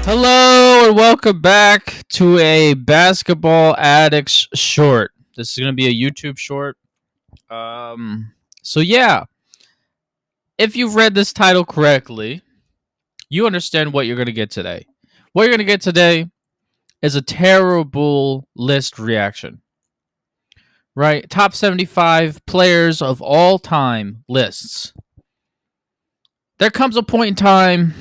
Hello and welcome back to a Basketball Addicts short. This is going to be a YouTube short. So yeah, if you've read this title correctly, you understand what you're going to get today. What you're going to get today is a terrible list reaction. Right? Top 75 players of all time lists. There comes a point in time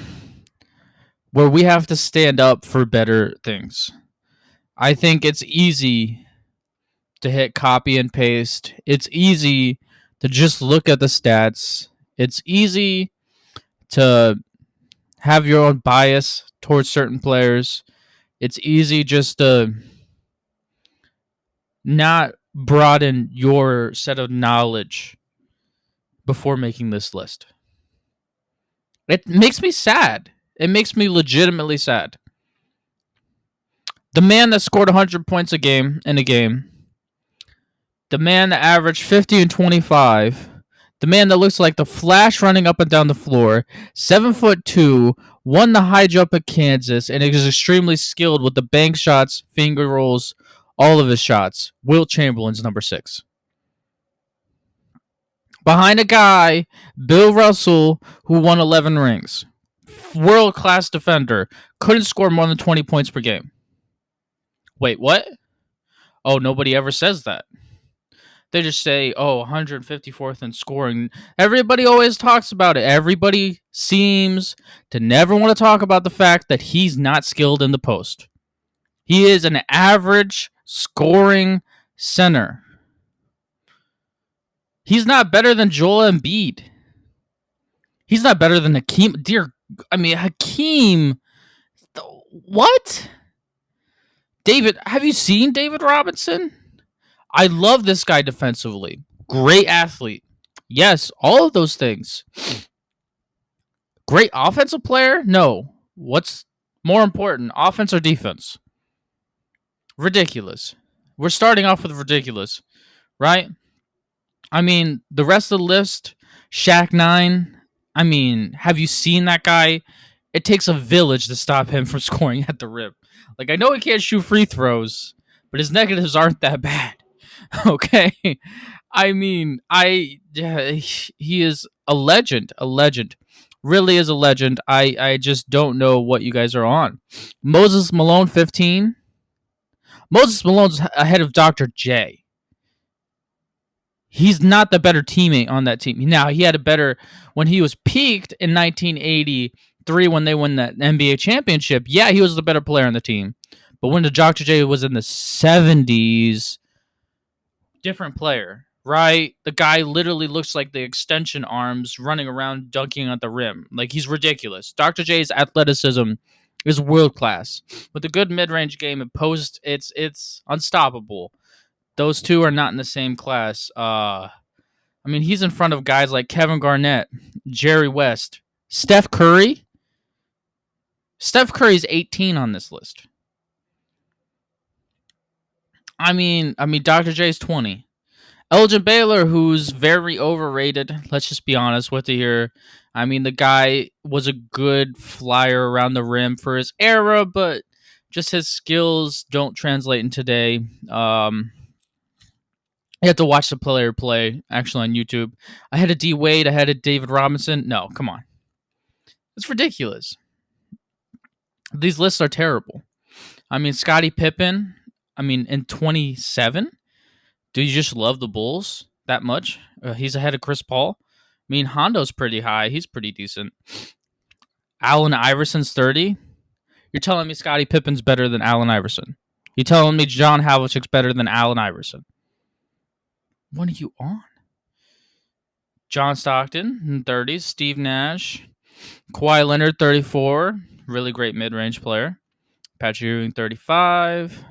where we have to stand up for better things. I think it's easy to hit copy and paste. It's easy to just look at the stats. It's easy to have your own bias towards certain players. It's easy just to not broaden your set of knowledge before making this list. It makes me sad. It makes me legitimately sad. The man that scored 100 points a game in a game, the man that averaged 50 and 25, the man that looks like the Flash running up and down the floor, 7'2", won the high jump at Kansas, and is extremely skilled with the bank shots, finger rolls, all of his shots. Wilt Chamberlain's number 6. Behind a guy, Bill Russell, who won 11 rings. World-class defender. Couldn't score more than 20 points per game. Wait, what? Oh, nobody ever says that. They just say, 154th in scoring. Everybody always talks about it. Everybody seems to never want to talk about the fact that he's not skilled in the post. He is an average scoring center. He's not better than Joel Embiid. He's not better than Hakeem. Hakeem. What? David, have you seen David Robinson? I love this guy defensively. Great athlete. Yes, all of those things. Great offensive player? No. What's more important, offense or defense? Ridiculous. We're starting off with ridiculous, right? The rest of the list, Shaq 9. Have you seen that guy? It takes a village to stop him from scoring at the rim. I know he can't shoot free throws, but his negatives aren't that bad. Okay. He is a legend. Really is a legend. I just don't know what you guys are on. Moses Malone, 15. Moses Malone's ahead of Dr. J. He's not the better teammate on that team. Now, he had a better, when he was peaked in 1983 when they won that NBA championship, yeah, he was the better player on the team. But when the Dr. J was in the 70s, different player, right? The guy literally looks like the extension arms running around dunking at the rim. He's ridiculous. Dr. J's athleticism is world class. With a good mid-range game and post, it's unstoppable. Those two are not in the same class. He's in front of guys like Kevin Garnett, Jerry West, Steph Curry. Steph Curry's 18 on this list. Dr. J's 20. Elgin Baylor, who's very overrated. Let's just be honest with you here. The guy was a good flyer around the rim for his era, but just his skills don't translate in today. You have to watch the player play, actually, on YouTube. I had a D Wade. I had a David Robinson. No, come on. It's ridiculous. These lists are terrible. Scottie Pippen, in 27? Do you just love the Bulls that much? He's ahead of Chris Paul. Hondo's pretty high. He's pretty decent. Allen Iverson's 30? You're telling me Scottie Pippen's better than Allen Iverson? You're telling me John Havlicek's better than Allen Iverson? What are you on? John Stockton in 30s. Steve Nash. Kawhi Leonard, 34. Really great mid-range player. Patrick Ewing, 35.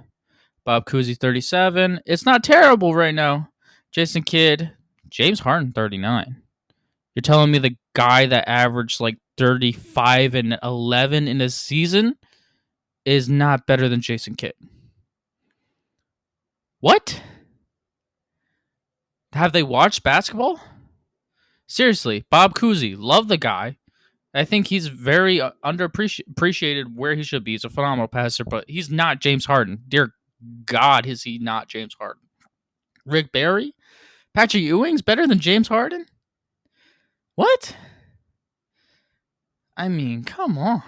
Bob Cousy, 37. It's not terrible right now. Jason Kidd. James Harden, 39. You're telling me the guy that averaged 35 and 11 in a season is not better than Jason Kidd? What? Have they watched basketball? Seriously, Bob Cousy, love the guy. I think he's very underappreciated where he should be. He's a phenomenal passer, but he's not James Harden. Dear God, is he not James Harden? Rick Barry? Patrick Ewing's better than James Harden? What? I mean, come on.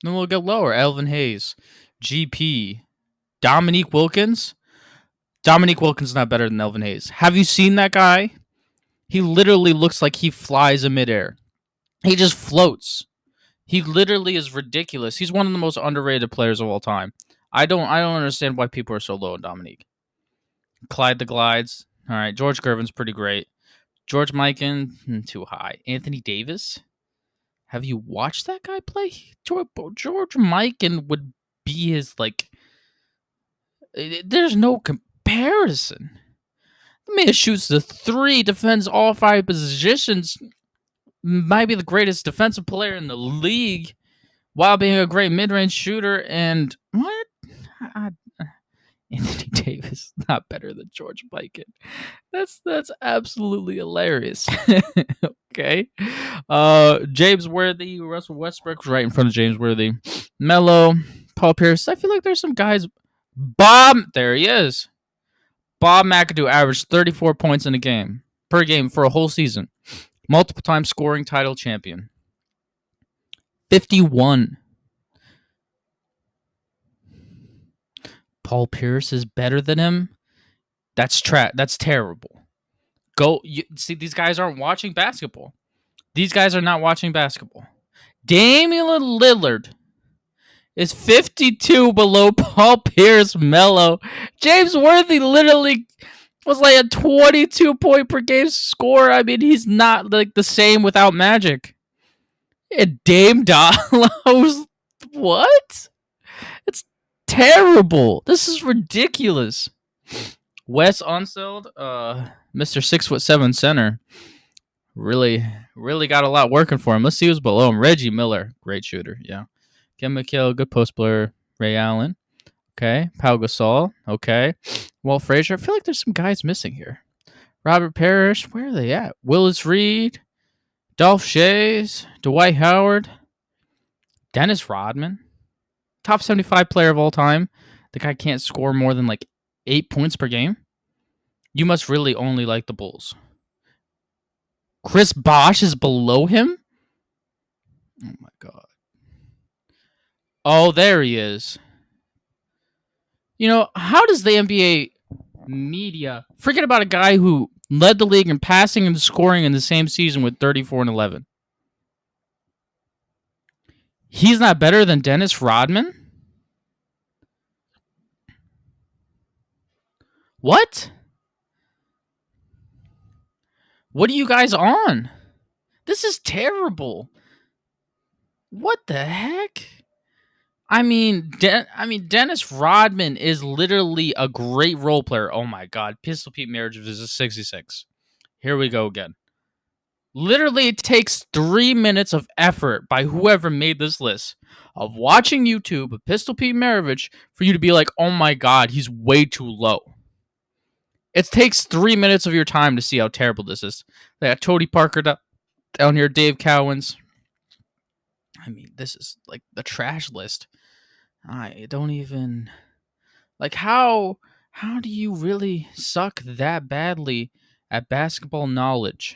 Then we'll go lower. Elvin Hayes, GP, Dominique Wilkins. Dominique Wilkins is not better than Elvin Hayes. Have you seen that guy? He literally looks like he flies in midair. He just floats. He literally is ridiculous. He's one of the most underrated players of all time. I don't understand why people are so low on Dominique. Clyde the Glides. All right, George Gervin's pretty great. George Mikan, too high. Anthony Davis. Have you watched that guy play? George Mikan would be his, like... There's no comparison. The man shoots the three, defends all five positions, might be the greatest defensive player in the league, while being a great mid-range shooter. And what? Anthony Davis not better than George Mikan. That's absolutely hilarious. Okay. James Worthy, Russell Westbrook's right in front of James Worthy. Melo, Paul Pierce. I feel like there's some guys. There he is. Bob Mcadoo averaged 34 points in a game per game for a whole season. Multiple time scoring title champion. 51. Paul Pierce is better than him. That's terrible. See, these guys aren't watching basketball. These guys are not watching basketball. Damian Lillard is 52 below Paul Pierce, Melo. James Worthy literally was like a 22 point per game scorer. I mean, he's not like the same without Magic. And Dame Dollar, what? It's terrible. This is ridiculous. Wes Unseld, Mr. 6'7" center, really got a lot working for him. Let's see who's below him. Reggie Miller, great shooter. Yeah. Ken McHale, good post player. Ray Allen. Okay. Pau Gasol. Okay. Walt Frazier. I feel like there's some guys missing here. Robert Parrish. Where are they at? Willis Reed. Dolph Shays. Dwight Howard. Dennis Rodman. Top 75 player of all time. The guy can't score more than like 8 points per game. You must really only like the Bulls. Chris Bosh is below him? Oh my God. Oh, there he is. You know, how does the NBA media forget about a guy who led the league in passing and scoring in the same season with 34 and 11? He's not better than Dennis Rodman? What? What are you guys on? This is terrible. What the heck? I mean, Dennis Rodman is literally a great role player. Oh my God. Pistol Pete Marriage is a 66. Here we go again. Literally, it takes 3 minutes of effort by whoever made this list of watching YouTube of Pistol Pete Maravich for you to be like, oh my God, he's way too low. It takes 3 minutes of your time to see how terrible this is. They got Tony Parker down here, Dave Cowens. I mean, this is like the trash list. I don't even... Like, how do you really suck that badly at basketball knowledge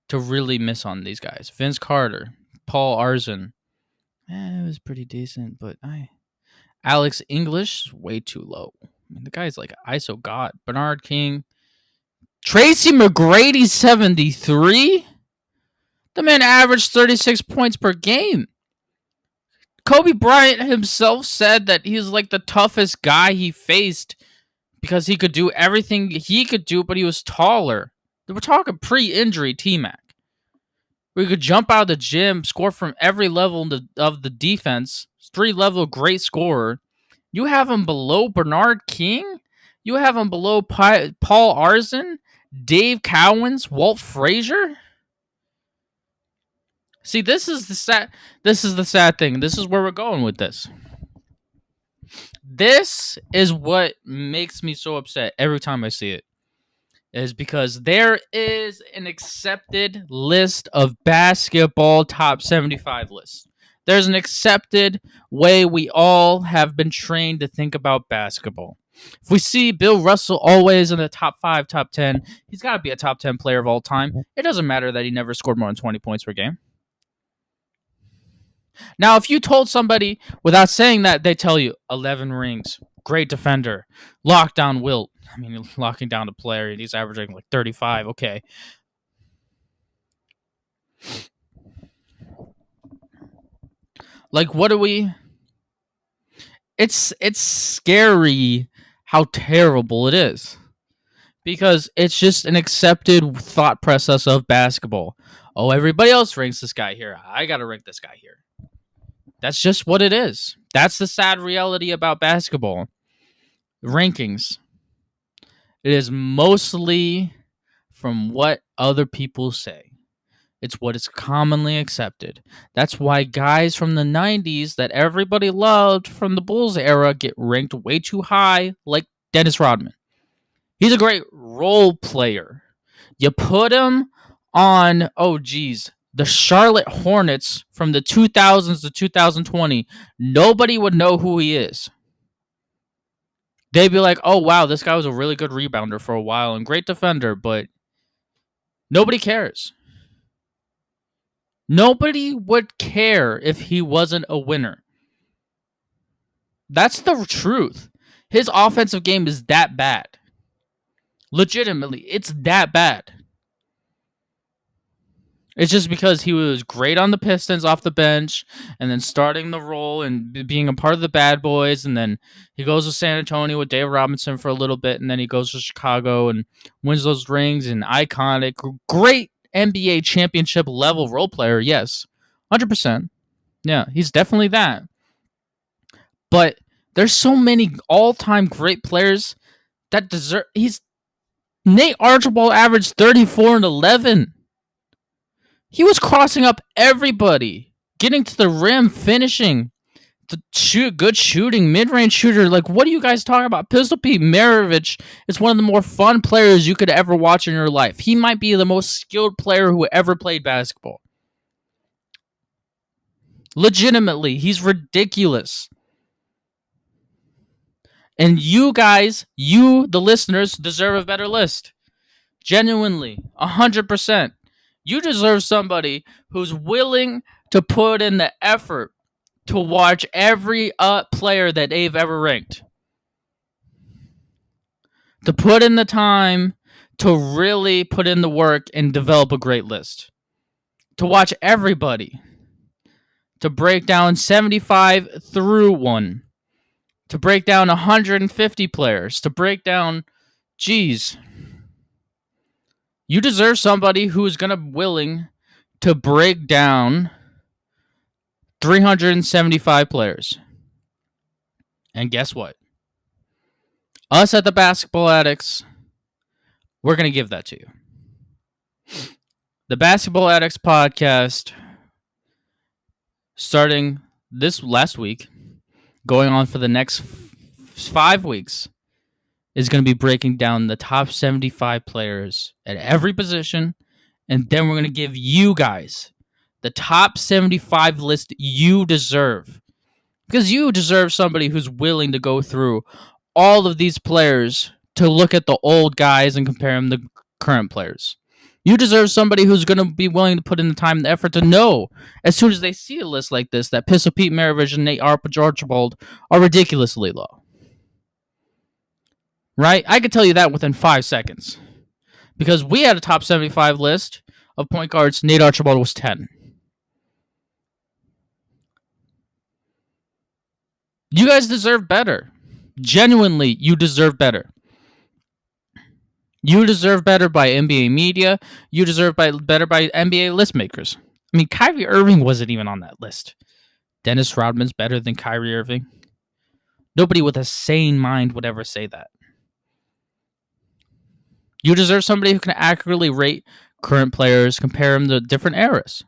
to really miss on these guys? Vince Carter, Paul Arzon. It was pretty decent, but Alex English, way too low. I mean, the guy's like ISO God. Bernard King. Tracy McGrady, 73? The man averaged 36 points per game. Kobe Bryant himself said that he's like the toughest guy he faced because he could do everything he could do, but he was taller. We're talking pre-injury T-Mac. We could jump out of the gym, score from every level of the defense. 3-level great scorer. You have him below Bernard King? You have him below Paul Arzon? Dave Cowens? Walt Frazier? See, this is the sad thing. This is where we're going with this. This is what makes me so upset every time I see it. is because there is an accepted list of basketball top 75 lists. There's an accepted way we all have been trained to think about basketball. If we see Bill Russell always in the top 5, top 10, he's got to be a top 10 player of all time. It doesn't matter that he never scored more than 20 points per game. Now, if you told somebody without saying that, they tell you 11 rings, great defender, lockdown Wilt. I mean, locking down a player, he's averaging like 35. Okay. Like, what do we... It's scary how terrible it is. Because it's just an accepted thought process of basketball. Oh, everybody else ranks this guy here. I got to rank this guy here. That's just what it is. That's the sad reality about basketball. Rankings. It is mostly from what other people say. It's what is commonly accepted. That's why guys from the 90s that everybody loved from the Bulls era get ranked way too high, like Dennis Rodman. He's a great role player. You put him on, the Charlotte Hornets from the 2000s to 2020, nobody would know who he is. They'd be like, oh, wow, this guy was a really good rebounder for a while and great defender, but nobody cares. Nobody would care if he wasn't a winner. That's the truth. His offensive game is that bad. Legitimately, it's that bad. It's just because he was great on the Pistons off the bench and then starting the role and being a part of the bad boys. And then he goes to San Antonio with Dave Robinson for a little bit. And then he goes to Chicago and wins those rings. And iconic, great NBA championship level role player. Yes, 100%. Yeah, he's definitely that. But there's so many all-time great players that deserve... Nate Archibald averaged 34 and 11. He was crossing up everybody, getting to the rim, finishing, good shooting, mid-range shooter. Like, what are you guys talking about? Pistol Pete Maravich is one of the more fun players you could ever watch in your life. He might be the most skilled player who ever played basketball. Legitimately, he's ridiculous. And you guys, the listeners, deserve a better list. Genuinely, 100%. You deserve somebody who's willing to put in the effort to watch every player that they've ever ranked. To put in the time to really put in the work and develop a great list. To watch everybody. To break down 75 through 1. To break down 150 players. To break down, you deserve somebody who's willing to break down 375 players. And guess what? Us at the Basketball Addicts, we're going to give that to you. The Basketball Addicts podcast, starting this last week, going on for the next 5 weeks, is going to be breaking down the top 75 players at every position, and then we're going to give you guys the top 75 list you deserve. Because you deserve somebody who's willing to go through all of these players to look at the old guys and compare them to current players. You deserve somebody who's going to be willing to put in the time and the effort to know, as soon as they see a list like this, that Pistol Pete Maravich and Nate Archibald are ridiculously low. Right? I could tell you that within 5 seconds. Because we had a top 75 list of point guards. Nate Archibald was 10. You guys deserve better. Genuinely, you deserve better. You deserve better by NBA media. You deserve better by NBA list makers. I mean, Kyrie Irving wasn't even on that list. Dennis Rodman's better than Kyrie Irving. Nobody with a sane mind would ever say that. You deserve somebody who can accurately rate current players, compare them to different eras.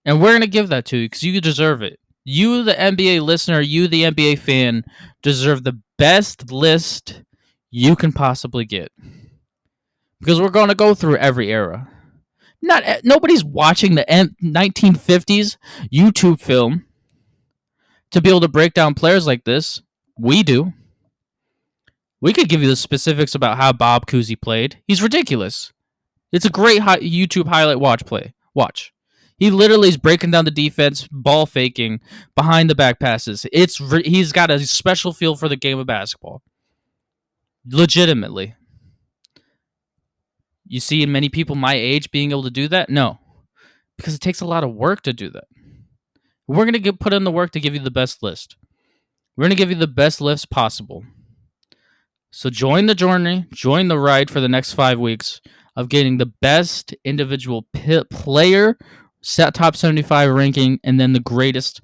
And we're going to give that to you because you deserve it. You, the NBA listener, you, the NBA fan, deserve the best list you can possibly get. because we're going to go through every era. Nobody's watching the 1950s YouTube film to be able to break down players like this. We do. We could give you the specifics about how Bob Cousy played. He's ridiculous. It's a great YouTube highlight watch. He literally is breaking down the defense, ball faking, behind the back passes. He's got a special feel for the game of basketball. Legitimately. You see many people my age being able to do that? No. Because it takes a lot of work to do that. We're going to put in the work to give you the best list. We're going to give you the best list possible. So join the journey, join the ride for the next 5 weeks of getting the best individual player, top 75 ranking, and then the greatest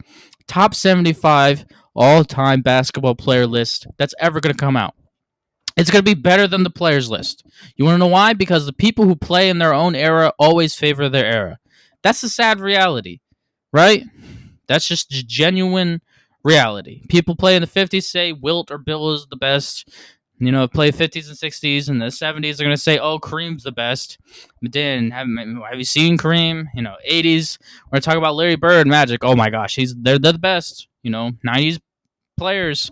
top 75 all-time basketball player list that's ever going to come out. It's going to be better than the players list. You want to know why? Because the people who play in their own era always favor their era. That's the sad reality, right? That's just genuine reality. People play in the 50s say Wilt or Bill is the best. You know, play 50s and 60s, and the 70s are going to say, oh, Kareem's the best. But then, have you seen Kareem? You know, 80s, we're going to talk about Larry Bird, Magic. Oh, my gosh, they're the best. You know, 90s players.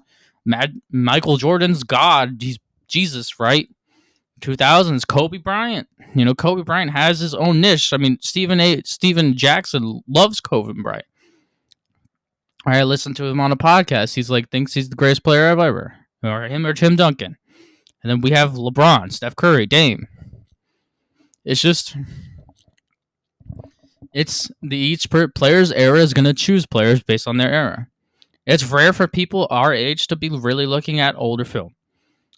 Michael Jordan's God. He's Jesus, right? 2000s, Kobe Bryant. You know, Kobe Bryant has his own niche. I mean, Steven Jackson loves Kobe Bryant. I listened to him on a podcast. He's like, thinks he's the greatest player ever. Or him or Tim Duncan. And then we have LeBron, Steph Curry, Dame. It's just, each player's era is going to choose players based on their era. It's rare for people our age to be really looking at older film.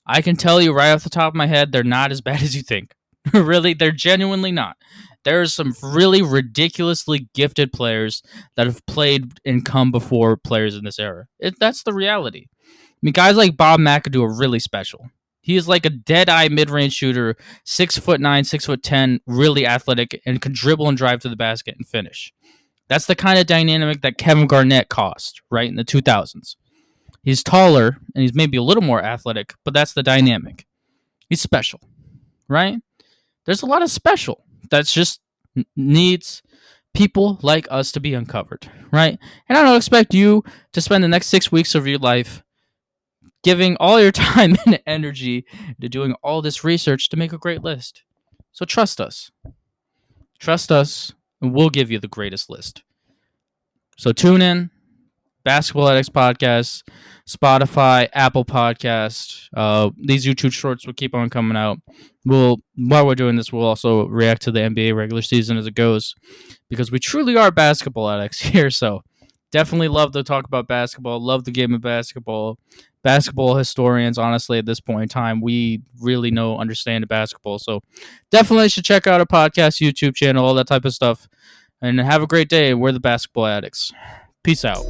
I can tell you right off the top of my head, they're not as bad as you think. Really, they're genuinely not. There's some really ridiculously gifted players that have played and come before players in this era. That's the reality. I mean, guys like Bob Mcadoo are really special. He is like a dead-eye mid-range shooter, 6'9", 6'10", really athletic, and can dribble and drive to the basket and finish. That's the kind of dynamic that Kevin Garnett caused, right, in the 2000s. He's taller, and he's maybe a little more athletic, but that's the dynamic. He's special, right? There's a lot of special that's just needs people like us to be uncovered, right? And I don't expect you to spend the next 6 weeks of your life giving all your time and energy to doing all this research to make a great list. So trust us. Trust us, and we'll give you the greatest list. So tune in. Basketball Addicts Podcast, Spotify, Apple Podcast. These YouTube shorts will keep on coming out. While we're doing this, we'll also react to the NBA regular season as it goes, because we truly are basketball addicts here. So definitely love to talk about basketball. Love the game of basketball. Basketball historians, honestly, at this point in time, we really understand basketball. So definitely should check out our podcast, YouTube channel, all that type of stuff. And have a great day. We're the Basketball Addicts. Peace out.